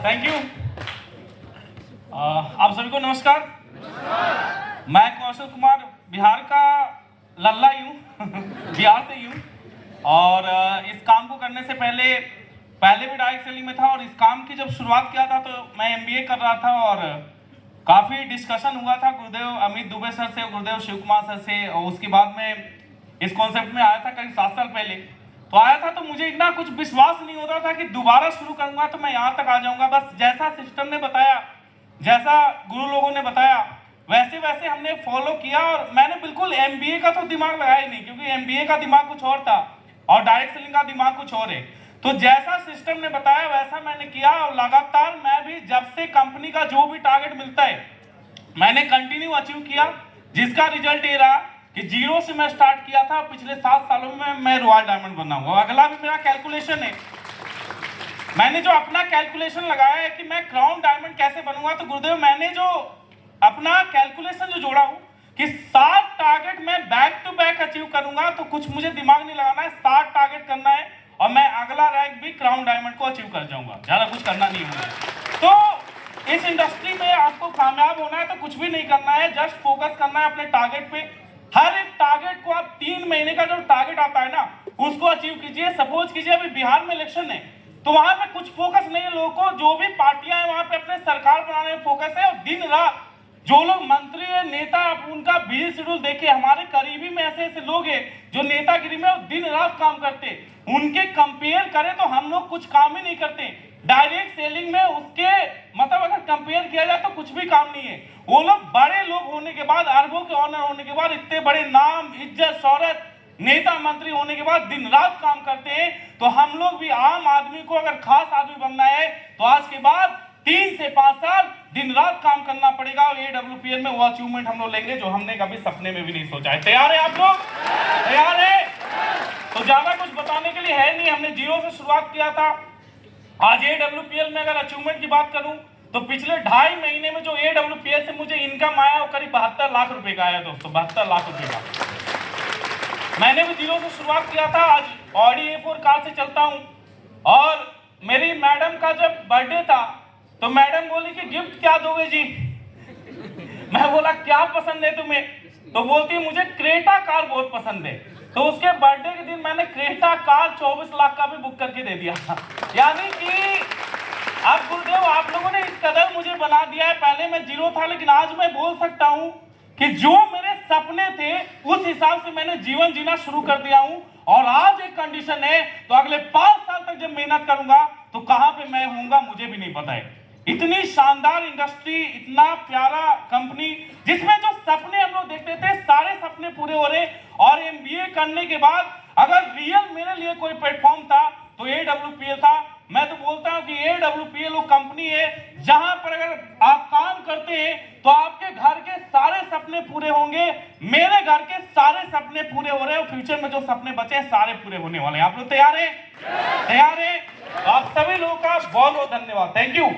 Thank you. आप सभी को नमस्कार। मैं कौशल कुमार बिहार का लल्ला ही हूँ बिहार से ही हूँ। और इस काम को करने से पहले भी डायरेक्ट सेलिंग में था, और इस काम की जब शुरुआत किया था तो मैं MBA कर रहा था, और काफ़ी डिस्कशन हुआ था गुरुदेव अमित दुबे सर से, गुरुदेव शिव कुमार सर से, और उसके बाद में इस कॉन्सेप्ट में आया था करीब 7 साल पहले। तो आया था तो मुझे इतना कुछ विश्वास नहीं होता था कि दोबारा शुरू करूंगा तो मैं यहाँ तक आ जाऊंगा। बस जैसा सिस्टम ने बताया, जैसा गुरु लोगों ने बताया, वैसे वैसे हमने फॉलो किया। और मैंने बिल्कुल MBA का तो दिमाग लगाया ही नहीं, क्योंकि MBA का दिमाग कुछ और था और डायरेक्ट सेलिंग का दिमाग कुछ और है। तो जैसा सिस्टम ने बताया वैसा मैंने किया, और लगातार मैं भी जब से कंपनी का जो भी टारगेट मिलता है मैंने कंटिन्यू अचीव किया, जिसका रिजल्ट ये रहा कि 0 से मैं स्टार्ट किया था। पिछले 7 सालों में मैं रॉयल डायमंड बना हूँ। अगला भी मेरा कैलकुलेशन है, मैंने जो अपना कैलकुलेशन लगाया है कि मैं क्राउन डायमंड कैसे बनूंगा। तो गुरुदेव मैंने जो अपना कैलकुलेशन जो जोड़ा हूँ कि 7 टारगेट मैं बैक टू बैक अचीव करूंगा, तो कुछ मुझे दिमाग नहीं लगाना है, 7 टारगेट करना है और मैं अगला रैंक भी क्राउन डायमंड को अचीव कर जाऊंगा। ज्यादा कुछ करना नहीं है। तो इस इंडस्ट्री में आपको कामयाब होना है तो कुछ भी नहीं करना है, जस्ट फोकस करना है अपने टारगेट पे। हर एक टारगेट को आप 3 महीने का जो टारगेट आता है ना उसको अचीव कीजिए। सपोज कीजिए अभी बिहार में इलेक्शन है तो वहां पे कुछ फोकस नहीं है लोगों को, जो भी पार्टियां हैं वहां पे अपने सरकार बनाने में फोकस है। और दिन रात जो लोग मंत्री है, नेता, आप उनका बिजी शेड्यूल देखिए। हमारे करीबी में ऐसे ऐसे लोग हैं जो नेतागिरी में दिन रात काम करते, उनके कंपेयर करें तो हम लोग कुछ काम ही नहीं करते। डायरेक्ट सेलिंग में उसके मतलब अगर कंपेयर किया जाए तो कुछ भी काम नहीं है। वो लोग बड़े लोग होने के बाद, अरबों के ऑनर होने के बाद, इतने बड़े नाम, इज्जत, शौहरत, नेता मंत्री होने के बाद दिन रात काम करते हैं। तो हम लोग भी आम आदमी को अगर खास आदमी बनना है तो आज के बाद 3 से 5 साल दिन रात काम करना पड़ेगा, और AWPL में वो अचीवमेंट हम लोग लेंगे जो हमने कभी सपने में भी नहीं सोचा है। तैयार है आप लोग? तैयार है? तो ज्यादा कुछ बताने के लिए है नहीं, हमने 0 से शुरुआत किया था। आज AWPL में अगर अचीवमेंट की बात करूं तो पिछले 2.5 महीने में जो AWPL से मुझे इनकम आया वो करीब 72 लाख रुपए का आया दोस्तों, 72 लाख रुपए का। मैंने भी 0 से शुरुआत किया था। आज Audi A4 कार से चलता हूं। और मेरी मैडम का जब बर्थडे था तो मैडम बोली कि गिफ्ट क्या दोगे जी? मैं बोला क्या पसंद है तुम्हें? तो बोलती है मुझे क्रेटा कार बहुत पसंद है। तो उसके बर्थडे के दिन मैंने क्रेटा कार 24 लाख का भी बुक करके दे दिया। यानी कि अब गुरुदेव आप लोगों ने इस कदर मुझे बना दिया है। पहले मैं 0 था, लेकिन आज मैं बोल सकता हूं कि जो मेरे सपने थे उस हिसाब से मैंने जीवन जीना शुरू कर दिया हूं। और आज एक कंडीशन है, तो अगले 5 साल तक जब मेहनत करूंगा तो कहां पे मैं होऊंगा मुझे भी नहीं पता है। इतनी शानदार इंडस्ट्री, इतना प्यारा कंपनी, जिसमें जो सपने हम लोग देखते थे सारे सपने पूरे हो रहे। और MBA करने के बाद अगर रियल मेरे लिए कोई प्लेटफॉर्म था तो AWPL था। मैं तो बोलता हूं कि AWPL वो कंपनी है जहां पर अगर आप काम करते हैं तो आपके घर के सारे सपने पूरे होंगे। मेरे घर के सारे सपने पूरे हो रहे हैं, और फ्यूचर में जो सपने बचे हैं सारे पूरे होने वाले हैं। आप लोग तैयार हैं? तैयार हैं? आप सभी लोगों का बहुत बहुत धन्यवाद। Thank you.